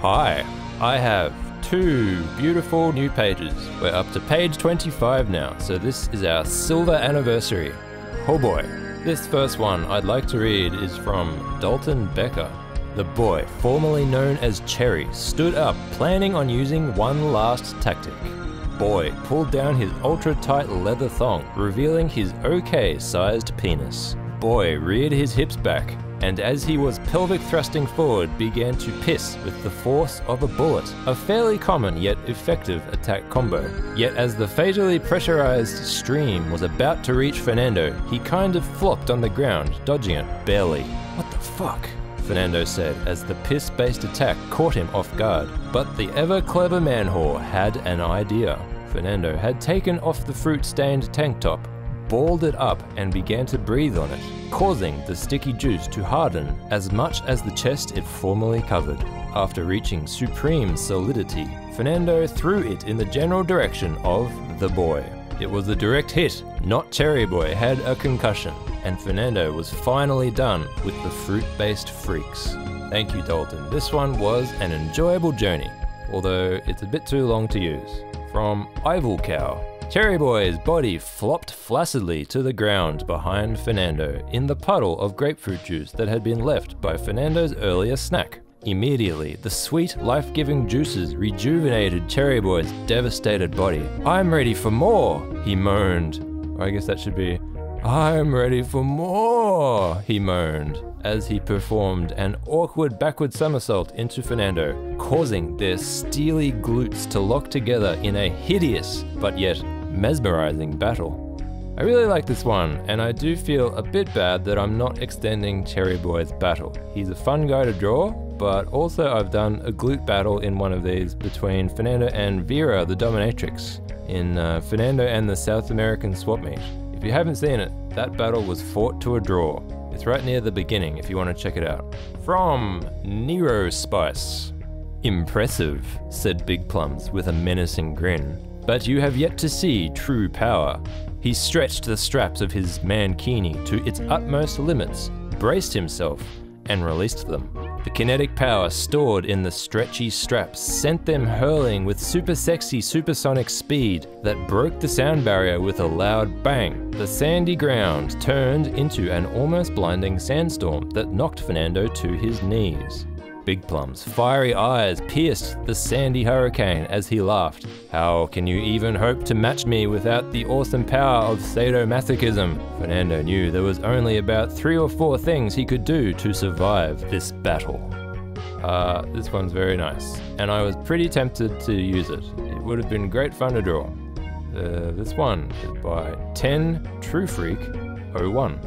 Hi, I have two beautiful new pages. We're up to page 25 now, so this is our silver anniversary. Oh boy. This first one I'd like to read is from Dalton Becker. The boy, formerly known as Cherry, stood up, planning on using one last tactic. Boy pulled down his ultra-tight leather thong, revealing his okay-sized penis. Boy reared his hips back, and as he was pelvic thrusting forward, began to piss with the force of a bullet, a fairly common yet effective attack combo. Yet as the fatally pressurized stream was about to reach Fernando, he kind of flopped on the ground, dodging it, barely. What the fuck? Fernando said as the piss-based attack caught him off guard. But the ever-clever man-whore had an idea. Fernando had taken off the fruit-stained tank top, balled it up and began to breathe on it, causing the sticky juice to harden as much as the chest it formerly covered. After reaching supreme solidity, Fernando threw it in the general direction of the boy. It was a direct hit, not Cherry Boy had a concussion, and Fernando was finally done with the fruit-based freaks. Thank you, Dalton. This one was an enjoyable journey, although it's a bit too long to use. From Ival Cow. Cherry Boy's body flopped flaccidly to the ground behind Fernando in the puddle of grapefruit juice that had been left by Fernando's earlier snack. Immediately, the sweet, life-giving juices rejuvenated Cherry Boy's devastated body. "I'm ready for more," he moaned. Or I guess that should be, "I'm ready for more," he moaned, as he performed an awkward backward somersault into Fernando, causing their steely glutes to lock together in a hideous, but yet mesmerizing battle. I really like this one, and I do feel a bit bad that I'm not extending Cherry Boy's battle. He's a fun guy to draw, but also I've done a glute battle in one of these between Fernando and Vera, the dominatrix, in Fernando and the South American swap meet. If you haven't seen it, that battle was fought to a draw. It's right near the beginning if you want to check it out. From Nero Spice. "Impressive," said Big Plums with a menacing grin. "But you have yet to see true power." He stretched the straps of his mankini to its utmost limits, braced himself, and released them. The kinetic power stored in the stretchy straps sent them hurling with super sexy supersonic speed that broke the sound barrier with a loud bang. The sandy ground turned into an almost blinding sandstorm that knocked Fernando to his knees. Big Plum's fiery eyes pierced the sandy hurricane as he laughed. "How can you even hope to match me without the awesome power of sadomasochism?" Fernando knew there was only about 3 or 4 things he could do to survive this battle. This one's very nice, and I was pretty tempted to use it. It would have been great fun to draw. This one is by 10 True Freak 01.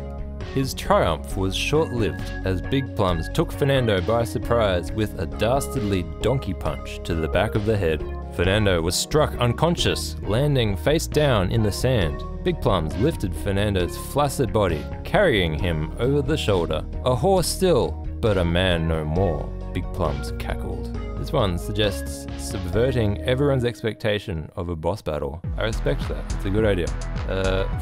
His triumph was short-lived as Big Plums took Fernando by surprise with a dastardly donkey punch to the back of the head. Fernando was struck unconscious, landing face down in the sand. Big Plums lifted Fernando's flaccid body, carrying him over the shoulder. "A horse still, but a man no more," Big Plums cackled. This one suggests subverting everyone's expectation of a boss battle. I respect that, it's a good idea.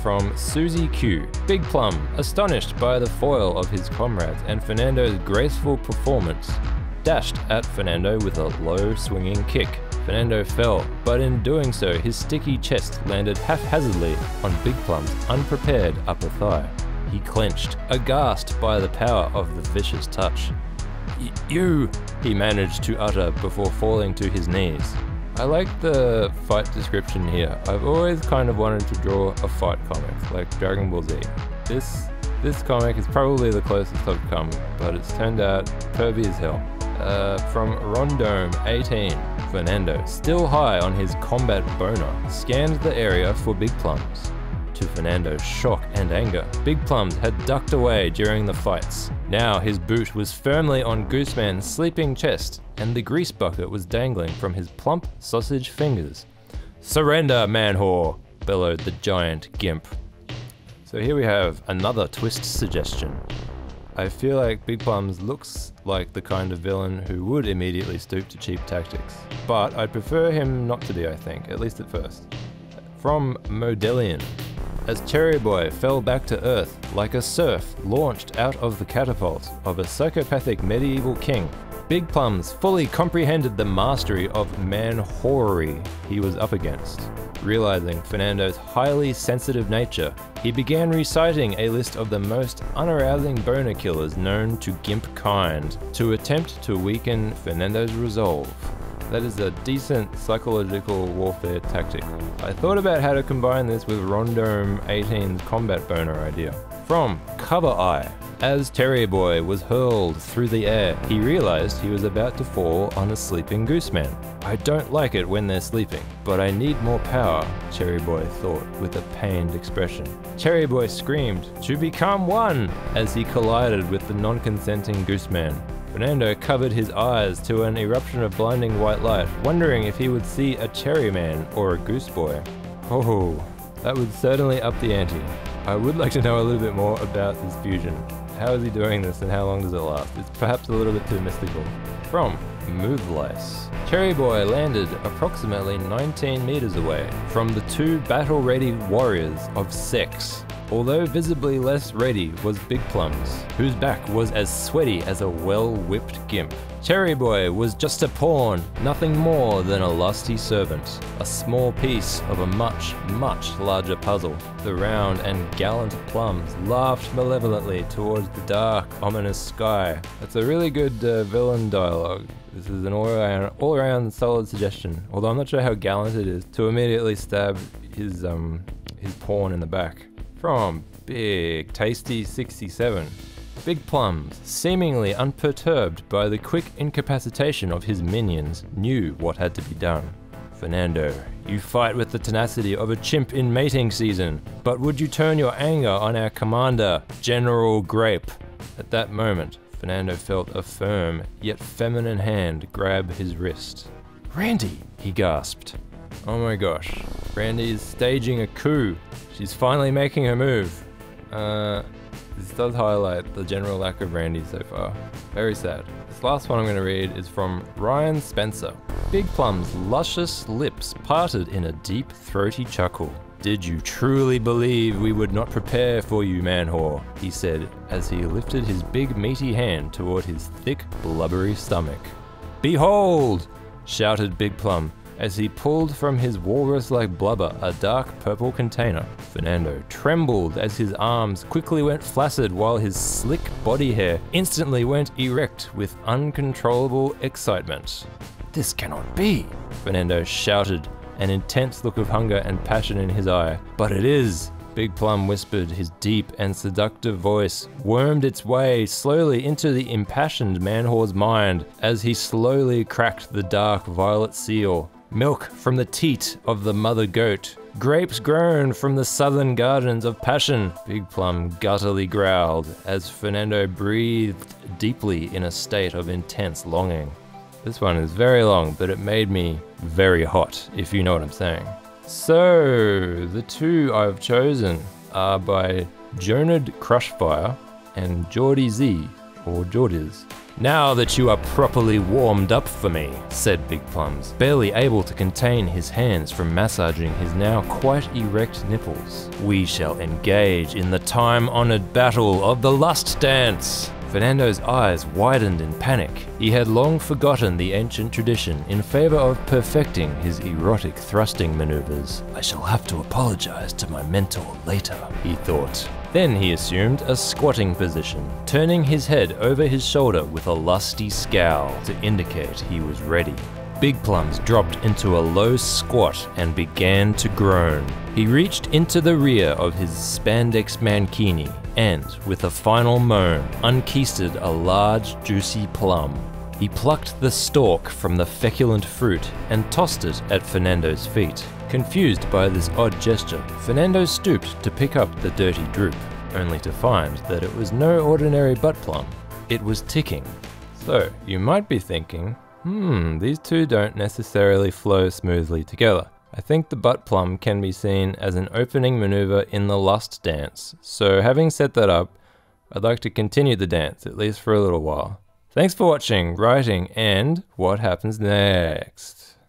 From Susie Q. Big Plum, astonished by the foil of his comrades and Fernando's graceful performance, dashed at Fernando with a low swinging kick. Fernando fell, but in doing so his sticky chest landed haphazardly on Big Plum's unprepared upper thigh. He clenched, aghast by the power of the vicious touch. "You," he managed to utter before falling to his knees. I like the fight description here. I've always kind of wanted to draw a fight comic, like Dragon Ball Z. This comic is probably the closest I've come, but it's turned out pervy as hell. From Rondome 18, Fernando, still high on his combat boner, scanned the area for Big Plums. To Fernando's shock and anger, Big Plums had ducked away during the fights. Now his boot was firmly on Gooseman's sleeping chest, and the grease bucket was dangling from his plump sausage fingers. "Surrender, man-whore!" bellowed the giant gimp. So here we have another twist suggestion. I feel like Big Plums looks like the kind of villain who would immediately stoop to cheap tactics, but I'd prefer him not to be, I think, at least at first. From Modelian. As Cherry Boy fell back to earth like a serf launched out of the catapult of a psychopathic medieval king, Big Plums fully comprehended the mastery of man-whorery he was up against. Realizing Fernando's highly sensitive nature, he began reciting a list of the most unarousing boner killers known to gimp kind, to attempt to weaken Fernando's resolve. That is a decent psychological warfare tactic. I thought about how to combine this with Rondome 18's combat boner idea. From Cover Eye. As Cherry Boy was hurled through the air, he realized he was about to fall on a sleeping gooseman. I don't like it when they're sleeping, but I need more power, Cherry Boy thought with a pained expression. Cherry Boy screamed, "To become one!" as he collided with the non-consenting gooseman. Fernando covered his eyes to an eruption of blinding white light, wondering if he would see a cherry man or a goose boy. Oh, that would certainly up the ante. I would like to know a little bit more about this fusion. How is he doing this and how long does it last? It's perhaps a little bit too mystical. From Move Lice. Cherry Boy landed approximately 19 meters away from the two battle-ready warriors of sex. Although visibly less ready was Big Plums, whose back was as sweaty as a well-whipped gimp. Cherry Boy was just a pawn, nothing more than a lusty servant, a small piece of a much, much larger puzzle. The round and gallant Plumbs laughed malevolently towards the dark, ominous sky. That's a really good villain dialogue. This is an all-around solid suggestion, although I'm not sure how gallant it is to immediately stab his pawn in the back. From Big Tasty 67. Big Plums, seemingly unperturbed by the quick incapacitation of his minions, knew what had to be done. Fernando, you fight with the tenacity of a chimp in mating season, but would you turn your anger on our commander, General Grape? At that moment, Fernando felt a firm, yet feminine hand grab his wrist. "Randy!" he gasped. Oh my gosh, Randy is staging a coup. She's finally making her move. This does highlight the general lack of Randy so far. Very sad. This last one I'm going to read is from Ryan Spencer. Big Plum's luscious lips parted in a deep, throaty chuckle. "Did you truly believe we would not prepare for you, man-whore?" he said as he lifted his big meaty hand toward his thick, blubbery stomach. "Behold!" shouted Big Plum, as he pulled from his walrus-like blubber a dark purple container. Fernando trembled as his arms quickly went flaccid while his slick body hair instantly went erect with uncontrollable excitement. "This cannot be!" Fernando shouted, an intense look of hunger and passion in his eye. "But it is!" Big Plum whispered, his deep and seductive voice wormed its way slowly into the impassioned man-whore's mind as he slowly cracked the dark violet seal. Milk from the teat of the mother goat. Grapes grown from the southern gardens of passion, Big Plum guttily growled as Fernando breathed deeply in a state of intense longing. This one is very long, but it made me very hot, if you know what I'm saying. So, the two I've chosen are by Jonid Crushfire and Geordie Z, or Geordies. "Now that you are properly warmed up for me," said Big Plums, barely able to contain his hands from massaging his now quite erect nipples, "we shall engage in the time-honored battle of the lust dance." Fernando's eyes widened in panic. He had long forgotten the ancient tradition in favor of perfecting his erotic thrusting maneuvers. "I shall have to apologize to my mentor later," he thought. Then he assumed a squatting position, turning his head over his shoulder with a lusty scowl to indicate he was ready. Big Plums dropped into a low squat and began to groan. He reached into the rear of his spandex mankini and, with a final moan, unkeistered a large, juicy plum. He plucked the stalk from the feculent fruit and tossed it at Fernando's feet. Confused by this odd gesture, Fernando stooped to pick up the dirty drupe, only to find that it was no ordinary butt plum. It was ticking. So, you might be thinking, these two don't necessarily flow smoothly together. I think the butt plum can be seen as an opening maneuver in the lust dance. So having set that up, I'd like to continue the dance, at least for a little while. Thanks for watching, writing, and what happens next?